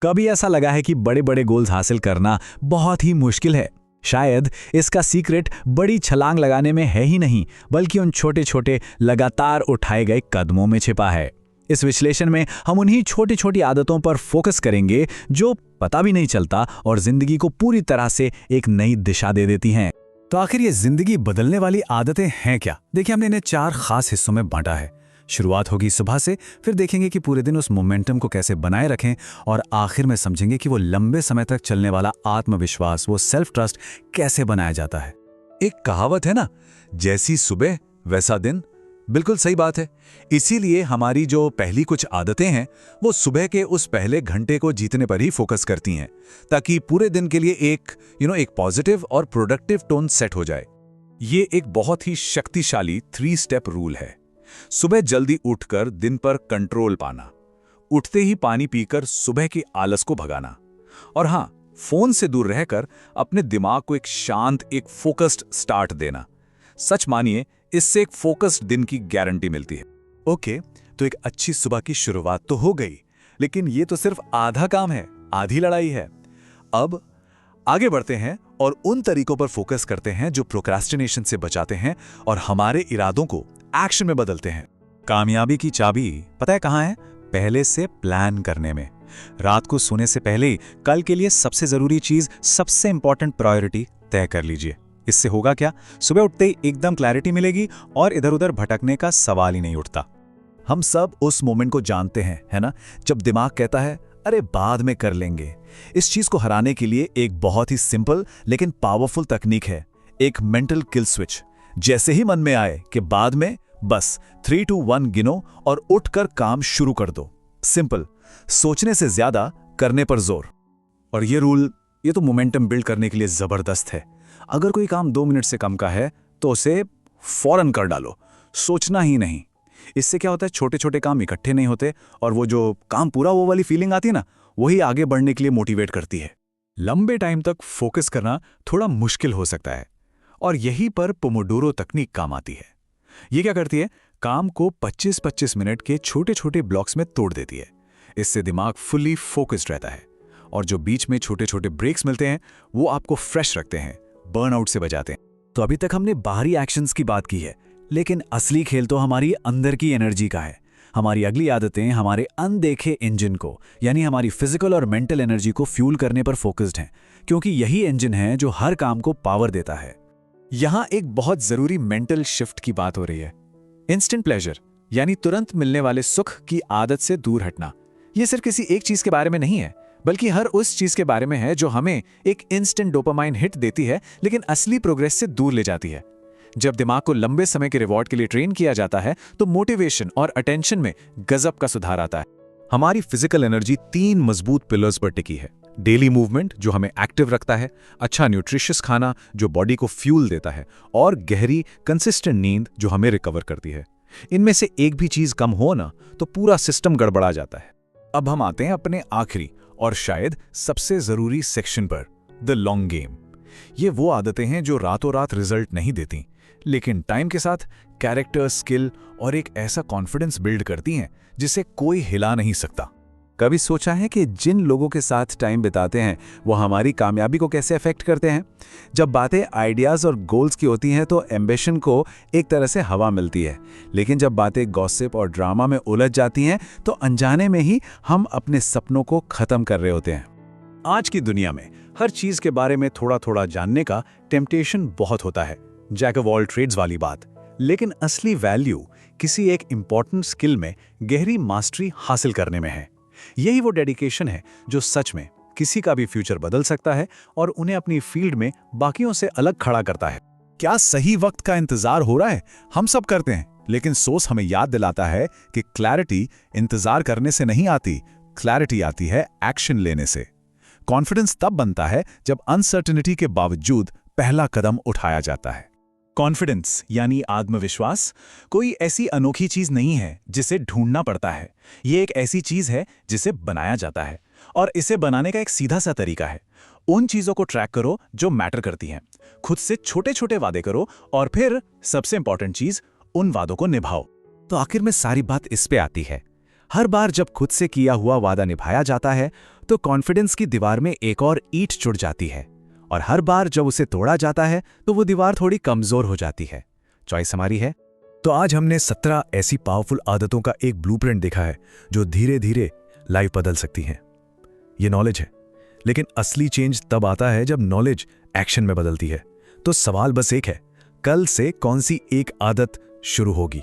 कभी ऐसा लगा है कि बड़े बड़े गोल्स हासिल करना बहुत ही मुश्किल है? शायद इसका सीक्रेट बड़ी छलांग लगाने में है ही नहीं, बल्कि उन छोटे छोटे लगातार उठाए गए कदमों में छिपा है। इस विश्लेषण में हम उन्हीं छोटी छोटी आदतों पर फोकस करेंगे जो पता भी नहीं चलता और जिंदगी को पूरी तरह से एक नई दिशा दे देती हैं। तो आखिर ये जिंदगी बदलने वाली आदतें हैं क्या? देखिए, हमने इन्हें 4 खास हिस्सों में बांटा है। शुरुआत होगी सुबह से, फिर देखेंगे कि पूरे दिन उस मोमेंटम को कैसे बनाए रखें, और आखिर में समझेंगे कि वो लंबे समय तक चलने वाला आत्मविश्वास, वो सेल्फ ट्रस्ट कैसे बनाया जाता है। एक कहावत है ना, जैसी सुबह वैसा दिन। बिल्कुल सही बात है। इसीलिए हमारी जो पहली कुछ आदतें हैं वो सुबह के उस पहले घंटे को जीतने पर ही फोकस करती हैं, ताकि पूरे दिन के लिए एक पॉजिटिव और प्रोडक्टिव टोन सेट हो जाए। ये एक बहुत ही शक्तिशाली 3 स्टेप रूल है। सुबह जल्दी उठकर दिन पर कंट्रोल पाना, उठते ही पानी पीकर सुबह की आलस को भगाना, और हाँ, फोन से दूर रहकर अपने दिमाग को एक शांत, एक फोकस्ड स्टार्ट देना। सच मानिए, इससे एक फोकस्ड दिन की गारंटी मिलती है। ओके, तो एक अच्छी सुबह की शुरुआत तो हो गई, लेकिन ये तो सिर्फ आधा काम है, आधी लड़ाई है। अब आगे बढ़ते हैं और उन तरीकों पर फोकस करते हैं जो प्रोक्रास्टिनेशन से बचाते हैं और हमारे इरादों को एक्शन में बदलते हैं। कामयाबी की चाबी पता है कहाँ है? पहले से प्लान करने में। रात को सोने से पहले ही कल के लिए सबसे जरूरी चीज, सबसे इंपॉर्टेंट प्रायोरिटी तय कर लीजिए। इससे होगा क्या? सुबह उठते ही एकदम क्लैरिटी मिलेगी और इधर उधर भटकने का सवाल ही नहीं उठता। हम सब उस मोमेंट को जानते हैं, है ना, जब दिमाग कहता है अरे बाद में कर लेंगे। इस चीज को हराने के लिए एक बहुत ही सिंपल लेकिन पावरफुल तकनीक है, एक मेंटल किल स्विच। जैसे ही मन में आए कि बाद में, बस 3 2 1 गिनो और उठकर काम शुरू कर दो। सिंपल, सोचने से ज्यादा करने पर जोर। और ये रूल, ये तो मोमेंटम बिल्ड करने के लिए जबरदस्त है। अगर कोई काम 2 मिनट से कम का है तो उसे फौरन कर डालो, सोचना ही नहीं। इससे क्या होता है, छोटे छोटे काम इकट्ठे नहीं होते और वो जो काम पूरा, वो वाली फीलिंग आती है ना, वही आगे बढ़ने के लिए मोटिवेट करती है। लंबे टाइम तक फोकस करना थोड़ा मुश्किल हो सकता है, और यहीं पर पोमोडोरो तकनीक काम आती है। ये क्या करती है? काम को 25-25 मिनट के छोटे छोटे ब्लॉक्स में तोड़ देती है। इससे दिमाग फुली फोकस्ड रहता है, और जो बीच में छोटे छोटे ब्रेक्स मिलते हैं वो आपको फ्रेश रखते हैं, बर्नआउट से बचाते हैं। तो अभी तक हमने बाहरी एक्शंस की बात की है, लेकिन असली खेल तो हमारी अंदर की एनर्जी का है। हमारी अगली आदतें हमारे अनदेखे इंजन को, यानी हमारी फिजिकल और मेंटल एनर्जी को फ्यूल करने पर फोकस्ड हैं, क्योंकि यही इंजन है जो हर काम को पावर देता है। यहां एक बहुत जरूरी मेंटल शिफ्ट की बात हो रही है। इंस्टेंट प्लेजर, यानी तुरंत मिलने वाले सुख की आदत से दूर हटना। यह सिर्फ किसी एक चीज के बारे में नहीं है, बल्कि हर उस चीज के बारे में है जो हमें एक इंस्टेंट डोपामाइन हिट देती है, लेकिन असली प्रोग्रेस से दूर ले जाती है। जब दिमाग को लंबे समय के रिवॉर्ड के लिए ट्रेन किया जाता है तो मोटिवेशन और अटेंशन में गजब का सुधार आता है। हमारी फिजिकल एनर्जी 3 मजबूत पिलर्स पर टिकी है। डेली मूवमेंट, जो हमें एक्टिव रखता है, अच्छा न्यूट्रिशियस खाना जो बॉडी को फ्यूल देता है, और गहरी कंसिस्टेंट नींद जो हमें रिकवर करती है। इनमें से एक भी चीज कम हो ना तो पूरा सिस्टम गड़बड़ा जाता है। अब हम आते हैं अपने आखिरी और शायद सबसे जरूरी सेक्शन पर, द लॉन्ग गेम। ये वो आदतें हैं जो रातों रात रिजल्ट नहीं देती, लेकिन टाइम के साथ कैरेक्टर, स्किल और एक ऐसा कॉन्फिडेंस बिल्ड करती हैं जिसे कोई हिला नहीं सकता। कभी सोचा है कि जिन लोगों के साथ टाइम बिताते हैं वो हमारी कामयाबी को कैसे अफेक्ट करते हैं? जब बातें आइडियाज और गोल्स की होती हैं तो एम्बिशन को एक तरह से हवा मिलती है, लेकिन जब बातें गॉसिप और ड्रामा में उलझ जाती हैं तो अनजाने में ही हम अपने सपनों को खत्म कर रहे होते हैं। आज की दुनिया में हर चीज के बारे में थोड़ा थोड़ा जानने का टेम्पटेशन बहुत होता है, जैक ऑफ ऑल ट्रेड्स वाली बात। लेकिन असली वैल्यू किसी एक इंपॉर्टेंट स्किल में गहरी मास्टरी हासिल करने में है। यही वो डेडिकेशन है जो सच में किसी का भी फ्यूचर बदल सकता है और उन्हें अपनी फील्ड में बाकियों से अलग खड़ा करता है। क्या सही वक्त का इंतजार हो रहा है? हम सब करते हैं, लेकिन सोच हमें याद दिलाता है कि क्लैरिटी इंतजार करने से नहीं आती, क्लैरिटी आती है एक्शन लेने से। कॉन्फिडेंस तब बनता है जब अनसर्टेनिटी के बावजूद पहला कदम उठाया जाता है। कॉन्फिडेंस यानी आत्मविश्वास कोई ऐसी अनोखी चीज नहीं है जिसे ढूंढना पड़ता है। ये एक ऐसी चीज है जिसे बनाया जाता है, और इसे बनाने का एक सीधा सा तरीका है। उन चीजों को ट्रैक करो जो मैटर करती हैं, खुद से छोटे छोटे वादे करो, और फिर सबसे इंपॉर्टेंट चीज, उन वादों को निभाओ। तो आखिर में सारी बात इस पे आती है, हर बार जब खुद से किया हुआ वादा निभाया जाता है तो कॉन्फिडेंस की दीवार में एक और ईंट जुड़ जाती है, और हर बार जब उसे तोड़ा जाता है तो वो दीवार थोड़ी कमजोर हो जाती है। चॉइस हमारी है। तो आज हमने 17 ऐसी पावरफुल आदतों का एक ब्लूप्रिंट देखा है जो धीरे धीरे लाइफ बदल सकती हैं। ये नॉलेज है, लेकिन असली चेंज तब आता है जब नॉलेज एक्शन में बदलती है। तो सवाल बस एक है, कल से कौन सी एक आदत शुरू होगी?